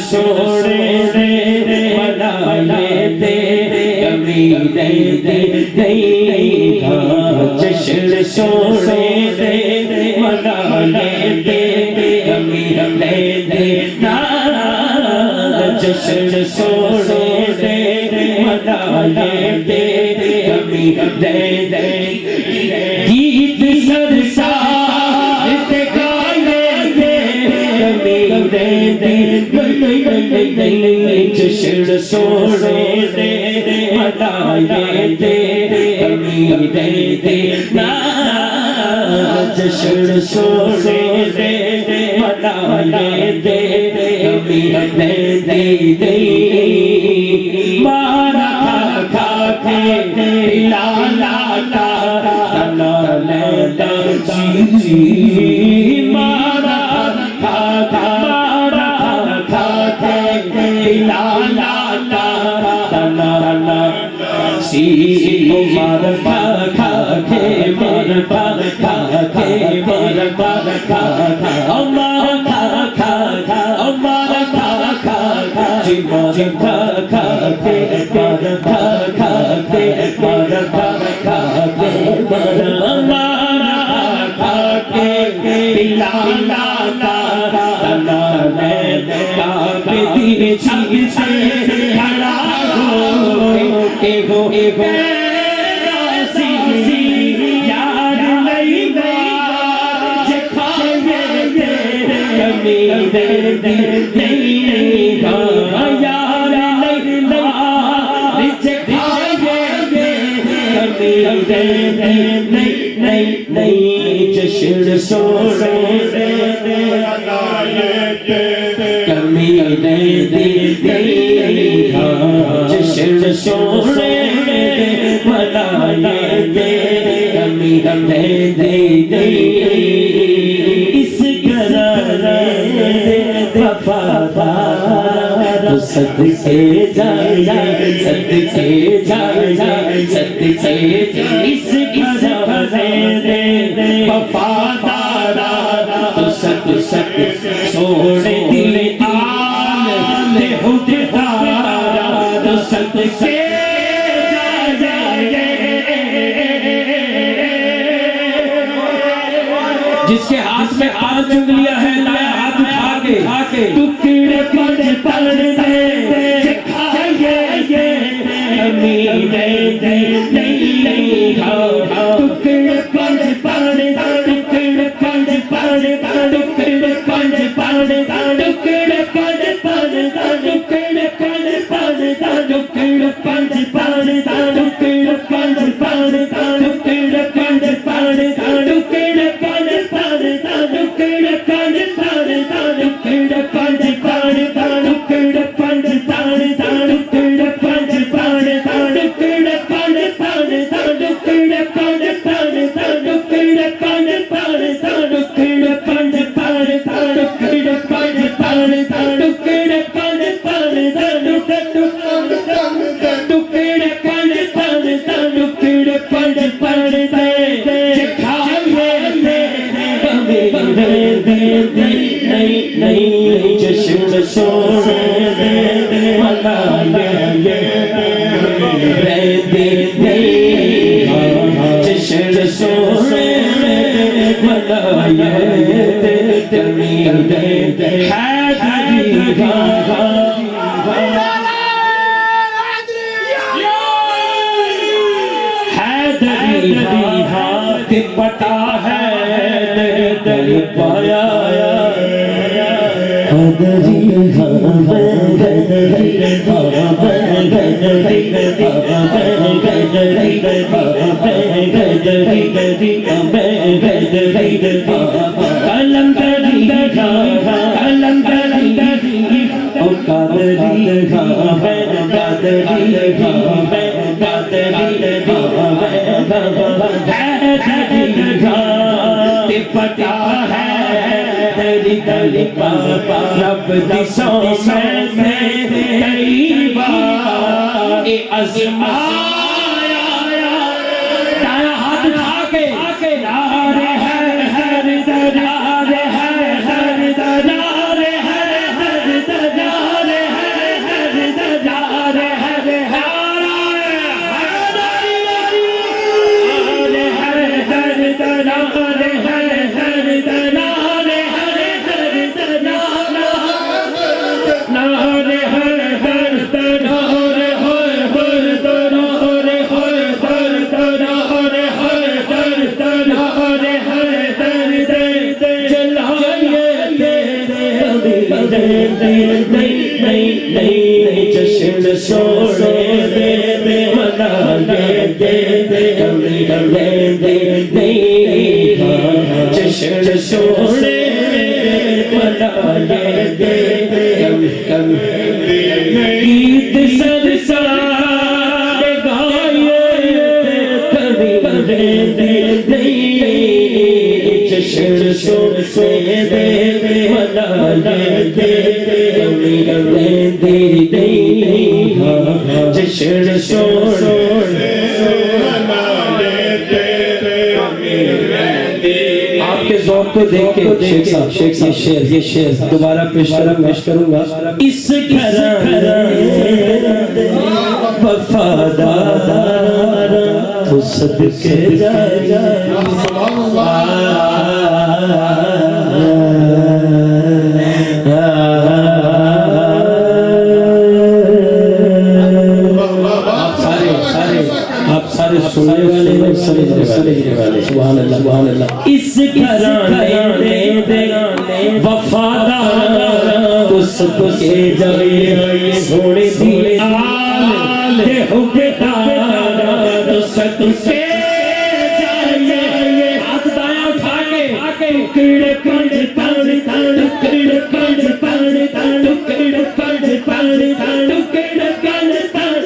سونے دے منائے دے کمی نہیں تھا جشن سونے دے منائے دے کمی نہیں جشن سونے دے منائے دے کمی نہیں گیت سرسار گائے دے کمی نہیں جشن سونے دے منائے دے کمی نہیں جشن سونے دے منائے دے کمی نہیں مارا کھا کے لالا جی مارا کھا کے لالا سی مار کھا کے مار کھا کے مار کھا جی مار کھا کے مار کھا کے مار کھا کے لالا نہیں جشن سونے دے کمی نہیں جشن سونے دے منائے دے کمی نہیں اس گھرانے وفادار صدقے جائے اس گھرانے وفادار تو سچ سونے دل آل دے خوددار تو سچ سے جس کے ہاتھ میں ہاتھ چن لیا ہے دایا ہاتھ اٹھا کے ٹکڑے پڑ دے کھائیے کمی نہیں ٹکڑے پڑ نہیں جشن سونے دے منائے دے جشن سونے منائے دے کمی نہیں پتا ہے دل پایا پتا ہے تیری تیری پاپا رب دی سو میں کئی بار آزمایا دایا ہاتھ اٹھا کے نعرے ہے ہر در نعرے ہے ہر در نعرے ہے ہر در جشن سونے دے منا دے جشن سونے منا دے گیت سر سار گائے کبھی جشن سونے دے منا دے جشن سونے آپ کے ذوق کو دیکھ کے شیخ صاحب یہ شعر دوبارہ پیش کروں گا اس گھرانے وفادار تو صدقے جائے سننے والے سبحان اللہ اس گھرانے وفادار تو صدقے جائے سونے دی آل حبدار تو صدقے جائے ہاتھ دایاں اٹھا کے کیڑے کنج پانی کیڑے کنج پانی کیڑے کنج پانی کیڑے کنج پانی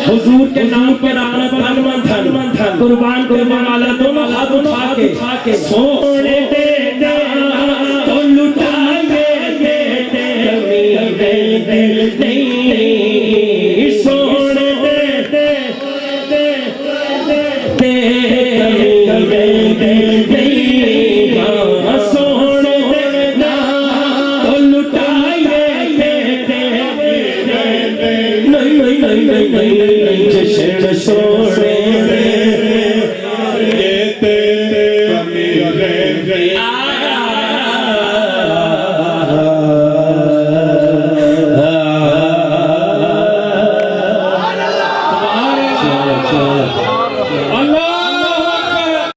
حضور کے نام پر قربان کرنے والا دونوں ہاتھ اٹھا کے سونے دے تو لٹائے سونے دے جشن سو